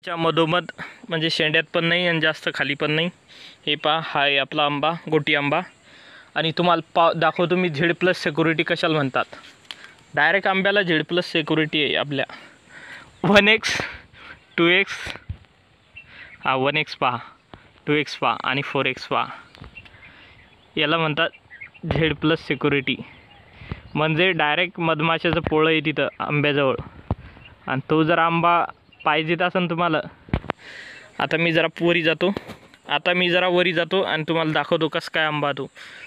च्या मधोमध म्हणजे शेंड्यात पण नाही आणि जास्त खाली पण नाही। हे पहा, हा आहे आपला आंबा, गोटी आंबा। आणि तुम्हाला दाखवतो मी Z+ सिक्युरिटी कशाला म्हणतात। डायरेक्ट आंब्याला Z+ सिक्युरिटी आहे आपल्या। 1x 2x, हा 1x पहा, 2x पहा आणि 4x पहा, याला म्हणतात Z+ सिक्युरिटी। म्हणजे डायरेक्ट मधमाशाचं पोळं आहे तिथं आंब्याजवळ। आणि तो जर आंबा पाहिजेत असेल तुम्हाला, आता मी जरा वरी जातो आणि तुम्हाला दाखवतो कसं काय आंबा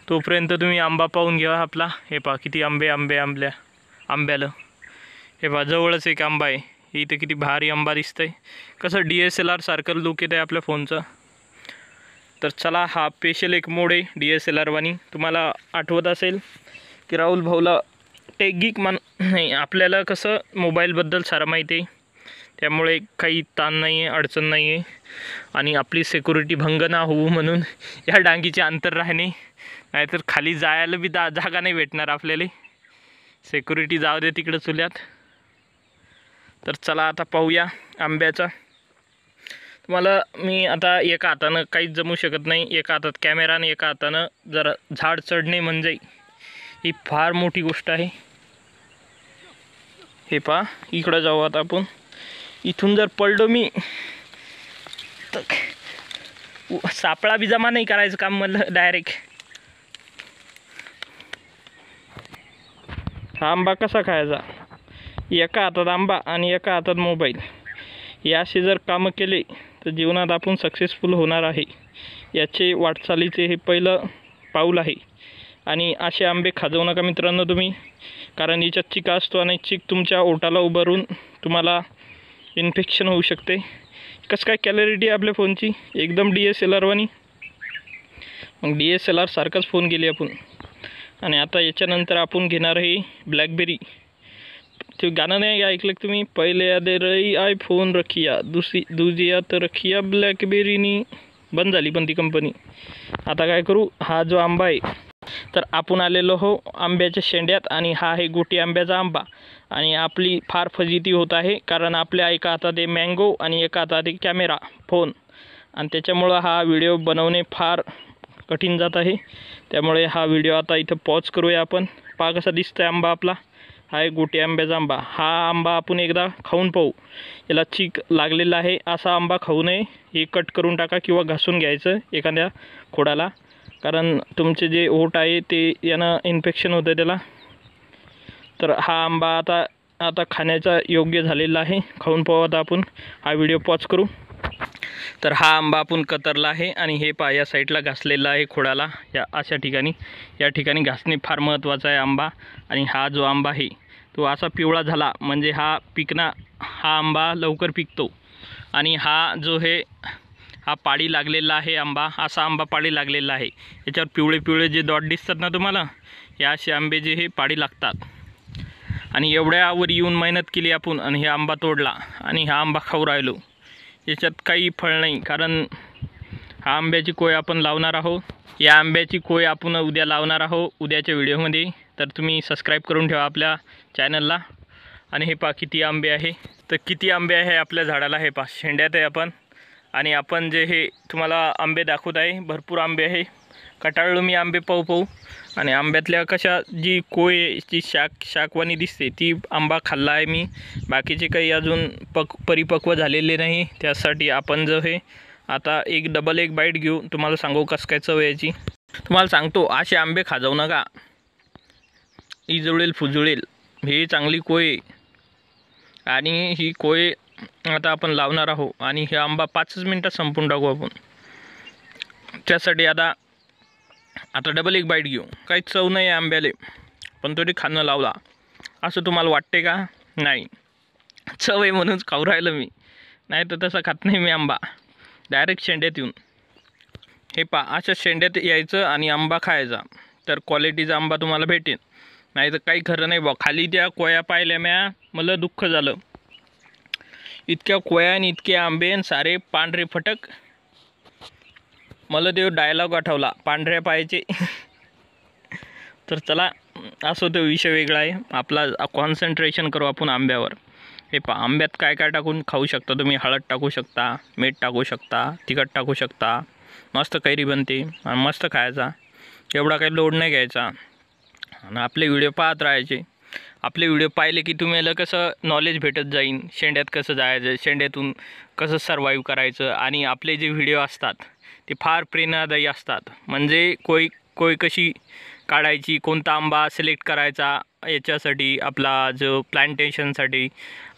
तोपर्यंत तुम्ही आंबा पाहून घ्या आपला। हे पहा किती आंब्याला। हे पहा जवळच एक आंबा आहे, इथे किती भारी आंबा दिसतंय, कसं DSLR सारखं लुक येत आहे आपल्या फोनचं। तर चला, हा स्पेशल एक मोड आहे DSLR वाणी। तुम्हाला आठवत असेल की राहुल भाऊला टेक नाही, आपल्याला कसं मोबाईलबद्दल सारं माहिती आहे, त्यामुळे काही ताण नाही आहे, अडचण नाही आहे। आणि आपली सिक्युरिटी भंग ना होऊ म्हणून या डांगीचे अंतर राहणे, नाहीतर खाली जायला बी जागा नाही भेटणार आपल्याला। सिक्युरिटी जाऊ दे तिकडे चुल्यात। तर चला आता पाहूया आंब्याचा। तुम्हाला मी आता एका हातानं काहीच जमू शकत नाही, एका हातात कॅमेरा आणि एका हातानं जरा झाड चढणे म्हणजे ही फार मोठी गोष्ट आहे। हे पहा, इकडं जाऊ आता आपण। इथून जर पडलो मी तर सापळा बी जमा नाही करायचं काम म्हणलं डायरेक्ट। हा आंबा कसा खायचा, एका हातात आंबा आणि एका हातात मोबाईल, याशी जर कामं केले तर जीवनात आपण सक्सेसफुल होणार आहे। याचे वाटचालीचे हे पहिलं पाऊल आहे। आणि असे आंबे खाजवू नका मित्रांनो तुम्ही, कारण याच्यात चिक असतो आणि चिक तुमच्या ओठाला उभारून तुम्हाला इन्फेक्शन होऊ शकते। कसं काय क्लॅरिटी आपल्या फोनची एकदम DSLR वाणी, मग DSLR सारखाच फोन गेले आपण। आणि आता याच्यानंतर आपण घेणार आहे ब्लॅकबेरी। ते गाणं नाही ऐकलं तुम्ही, पहिले आदे रही आयफोन रखिया, दुसरी तर रखिया ब्लॅकबेरीनी। बंद झाली पण ती कंपनी। आता काय करू, हा जो आंबा आहे तर आपण आलेलो हो आंब्याच्या शेंड्यात, आणि हा आहे गोटी आंब्याचा आंबा। आणि आपली फार फजिती होत आहे, कारण आपल्या एका हातात आहे मँगो आणि एका हातात आहे कॅमेरा फोन, आणि त्याच्यामुळं हा व्हिडिओ बनवणे फार कठीण जात आहे। त्यामुळे हा व्हिडिओ आता इथं पॉज करूया आपण। पहा कसा दिसतोय आंबा आपला, हा आहे गोटी आंब्याचा आंबा। हा आंबा आपण एकदा खाऊन पाहू, याला चीक लागलेला आहे असा आंबा खाऊ नये। हे कट करून टाका किंवा घासून घ्यायचं एखाद्या खोडाला, कारण तुमचे जे ओठ आहे ते यानं इन्फेक्शन होतं त्याला। तर हा आंबा आता खाण्याचा योग्य झालेला आहे, खाऊन पाहू आता आपण। हा व्हिडिओ पॉज करू। तर हा आंबा आपण कतरला आहे आणि हे पहा या साईडला घासलेला आहे खोडाला, या अशा ठिकाणी। या ठिकाणी घासणे फार महत्त्वाचं आहे आंबा। आणि हा जो आंबा आहे तो असा पिवळा झाला म्हणजे हा आंबा लवकर पिकतो। आणि हा जो आहे हा पाळी लागलेला आहे आंबा, असा आंबा पाळी लागलेला आहे। याच्यावर पिवळे पिवळे जे डॉट दिसतात ना तुम्हाला, या असे आंबे जे हे पाळी लागतात। आणि एवढ्यावर येऊन मेहनत केली आपण आणि हे आंबा तोडला आणि हा आंबा खाऊ राहिलो, याच्यात काही फळ नाही। कारण हा आंब्याची कोय आपण लावणार आहोत, या आंब्याची कोय आपण उद्या लावणार आहोत उद्याच्या व्हिडिओमध्ये। तर तुम्ही सबस्क्राईब करून ठेवा आपल्या चॅनलला। आणि हे पहा किती आंबे आहे, तर किती आंबे आहे आपल्या झाडाला, हे पहा शेंड्यात आहे आपण। आणि आपण जे हे तुम्हाला आंबे दाखवत आहे, भरपूर आंबे आहे। कटाळलो मी आंबे पाहू। आणि आंब्यातल्या कशा जी कोयची शाकवानी दिसते ती आंबा खाल्ला आहे मी, बाकीचे काही अजून परिपक्व झालेले नाही। त्यासाठी आपण जो हे आता डबल एक बाईट घेऊ, तुम्हाला सांगू कसं काय चव याची। तुम्हाला सांगतो, असे आंबे खाजवू नका, इजुळेल फुजुळेल। ही चांगली कोय आणि ही कोय आता आपण लावणार आहोत, आणि हे आंबा 5 मिनिटात संपून टाकू आपण। त्यासाठी आता डबल एक बाईट घेऊ। काही चव नाही आंब्याले, पण तरी खाणं लावला असं तुम्हाला वाटते का? नाही, चव आहे म्हणूनच खाऊ राहिलं मी, नाही तर तसं खात नाही मी आंबा डायरेक्ट शेंड्यात येऊन। हे पहा अशा शेंड्यात यायचं आणि आंबा खायचा, तर क्वालिटीचा आंबा तुम्हाला भेटेल। नाही तर काही खरं नाही बा। खाली त्या कोया पाहिल्या म्या, मला दुःख झालं। इतक्या कोया आणि इतके आंबे आणि सारे पांढरे फटक, मला ते डायलॉग आठवला, पांढऱ्या पायाचे। तर चला, असं तो विषय वेगळा आहे आपला, कॉन्सन्ट्रेशन करू आपण आंब्यावर। हे पहा, आंब्यात काय काय टाकून खाऊ शकता तुम्ही. हळद टाकू शकता, मीठ टाकू शकता, तिखट टाकू शकता. मस्त कैरी बनते आणि मस्त खायचा. एवढा काही लोड नाही घ्यायचा आणि आपले व्हिडिओ पाहत राहायचे. आपले व्हिडिओ पाहिले की तुम्हाला कसं नॉलेज भेटत जाईल, शेंड्यात कसं जायचं, शेंड्यातून कसं सर्वाईव्ह करायचं. आणि आपले जे व्हिडिओ असतात ते फार प्रेरणादायी असतात. म्हणजे कोई कशी काढायची, कोणता आंबा सिलेक्ट करायचा याच्यासाठी, आपला जो प्लांटेशनसाठी.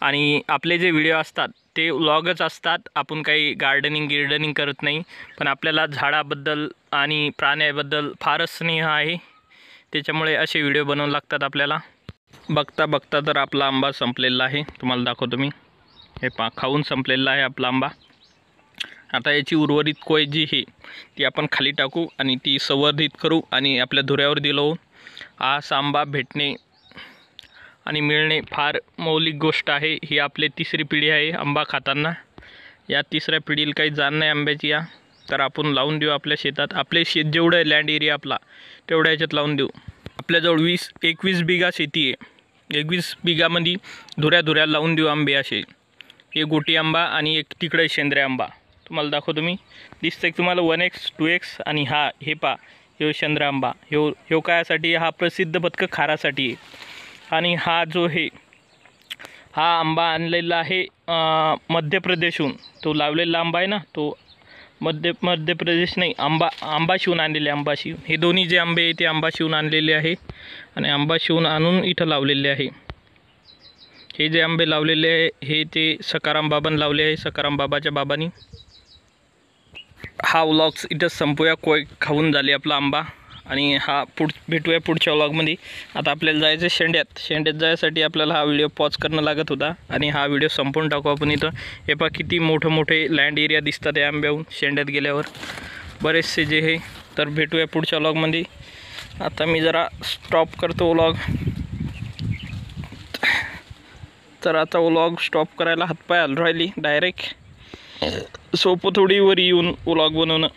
आणि आपले जे व्हिडिओ असतात ते व्लॉगच असतात. आपण काही गार्डनिंग करत नाही, पण आपल्याला झाडाबद्दल आणि प्राण्याबद्दल फारच स्नेह आहे. त्याच्यामुळे असे व्हिडिओ बनवू लागतात आपल्याला. बघता बघता तर आपला आंबा संपलेला आहे. तुम्हाला दाखवतो मी. हे पहा, खाऊन संपलेला आहे आपला आंबा. आता याची उर्वरित कोय जी आहे ती आपण खाली टाकू आणि ती संवर्धित करू आणि आपल्या धुऱ्यावर दिलो. हा आंबा भेटणे आणि मिळणे फार मौलिक गोष्ट आहे. ही आपली तिसरी पिढी आहे आंबा खाताना. या तिसऱ्या पिढीला काही जाण नाही आंब्याची या, तर आपण लावून देऊ आपल्या शेतात. आपले शेत जेवढं लँड एरिया आपला तेवढ्या याच्यात लावून देऊ. आपल्याजवळ 21 बिघा शेती आहे. 21 बिघामध्ये धुऱ्या लावून देऊ आंबे असे. एक गोटी आंबा आणि एक तिकडे शेंद्रे आंबा. तुम्हाला दाखवतो मी. दिसतं की तुम्हाला 1x 2x. आणि हे पहा, हे शेंद्रे आंबा. ह्यो कायासाठी, हा प्रसिद्ध पत्क खारासाठी आहे. आणि हा जो आहे हा आंबा आणलेला आहे मध्य प्रदेशहून. तो लावलेला आंबा आहे ना, तो मध्य प्रदेश नाही, आंबाशिहून आणलेले. आंबाशी हे दोन्ही जे आंबे आहे ते आंबाशिहून आणलेले आहे आणि आंबाशिहून आणून इथं लावलेले आहे. हे जे आंबे लावलेले आहे हे ते सकाराम बाबांनी लावले आहे, सकाराम बाबाच्या बाबांनी. हा व्लॉग्स इथंच संपूया. कोय खाऊन झाले आपला आंबा. आणि भेटूया पुढच्या व्लॉगमध्ये. आता आपल्याला जायचं शेंड्यात जायसाठी आपल्याला हा व्हिडिओ पॉज करणं लागत होता आणि हा व्हिडिओ संपून टाकू आपण इथं. हे पहा, किती मोठे लँड एरिया दिसतात या आंब्याहून शेंड्यात गेल्यावर, बरेचसे जे हे. तर भेटूया पुढच्या व्लॉगमध्ये. आता मी जरा स्टॉप करतो व्लॉग. तर आता व्लॉग स्टॉप करायला हातपाय हलू राहिली डायरेक्ट. सोपं थोडी वर येऊन व्लॉग बनवणं.